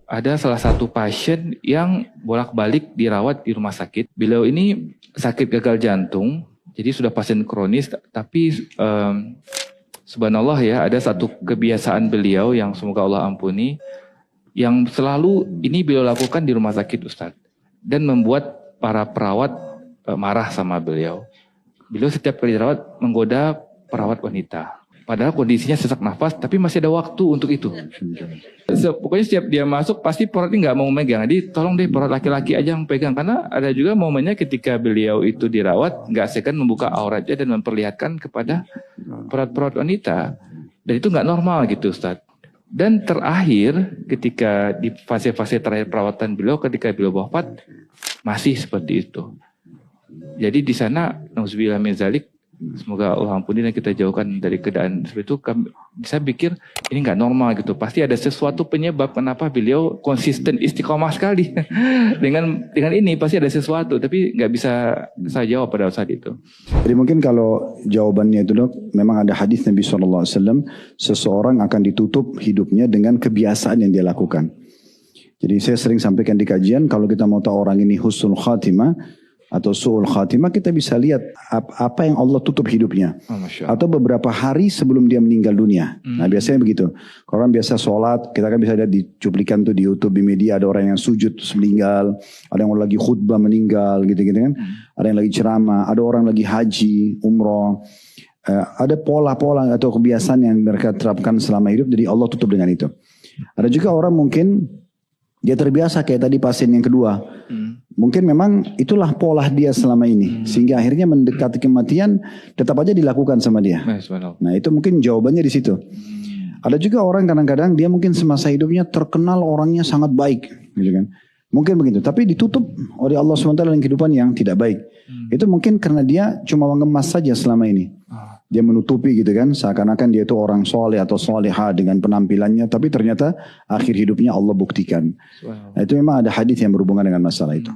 ada salah satu pasien yang bolak-balik dirawat di rumah sakit. Beliau ini sakit gagal jantung, jadi sudah pasien kronis, tapi subhanallah ya, ada satu kebiasaan beliau yang semoga Allah ampuni, yang selalu ini beliau lakukan di rumah sakit, Ustadz, dan membuat para perawat marah sama beliau. Beliau setiap kali dirawat menggoda perawat wanita. Padahal kondisinya sesak nafas, tapi masih ada waktu untuk itu. Pokoknya setiap dia masuk, pasti perawatnya nggak mau megang. Jadi tolong deh perawat laki-laki aja yang pegang. Karena ada juga momennya ketika beliau itu dirawat, nggak segan membuka auratnya dan memperlihatkan kepada perawat-perawat wanita. Dan itu nggak normal gitu, Ustaz. Dan terakhir, ketika di fase-fase terakhir perawatan beliau, ketika beliau wafat, masih seperti itu. Jadi di sana, nauzubillah min dzalik, semoga Allah ampuni dan kita jauhkan dari keadaan seperti itu. Saya pikir ini nggak normal gitu. Pasti ada sesuatu penyebab kenapa beliau konsisten istiqomah sekali dengan ini pasti ada sesuatu. Tapi nggak bisa saya jawab pada saat itu. Jadi mungkin kalau jawabannya itu dok, memang ada hadis Nabi SAW, seseorang akan ditutup hidupnya dengan kebiasaan yang dia lakukan. Jadi saya sering sampaikan di kajian, kalau kita mau tahu orang ini husnul khatimah atau su'ul khatimah, kita bisa lihat apa yang Allah tutup hidupnya. Atau beberapa hari sebelum dia meninggal dunia. Nah biasanya begitu. Kalau orang biasa sholat, kita kan bisa lihat di cuplikan tuh di YouTube, di media, ada orang yang sujud terus meninggal, ada yang lagi khutbah meninggal gitu-gitu kan. Ada yang lagi ceramah, ada orang lagi haji, umroh. Ada pola-pola atau kebiasaan yang mereka terapkan selama hidup, jadi Allah tutup dengan itu. Ada juga orang mungkin dia terbiasa kayak tadi pasien yang kedua. Mungkin memang itulah pola dia selama ini. Sehingga akhirnya mendekati kematian tetap aja dilakukan sama dia. Nah itu mungkin jawabannya di situ. Ada juga orang kadang-kadang dia mungkin semasa hidupnya terkenal orangnya sangat baik. Gitu kan. Mungkin begitu. Tapi ditutup oleh Allah SWT dengan kehidupan yang tidak baik. Itu mungkin karena dia cuma mengemas saja selama ini. Dia menutupi gitu kan, seakan-akan dia itu orang soleh atau soleha dengan penampilannya, tapi ternyata akhir hidupnya Allah buktikan. Nah, itu memang ada hadis yang berhubungan dengan masalah itu.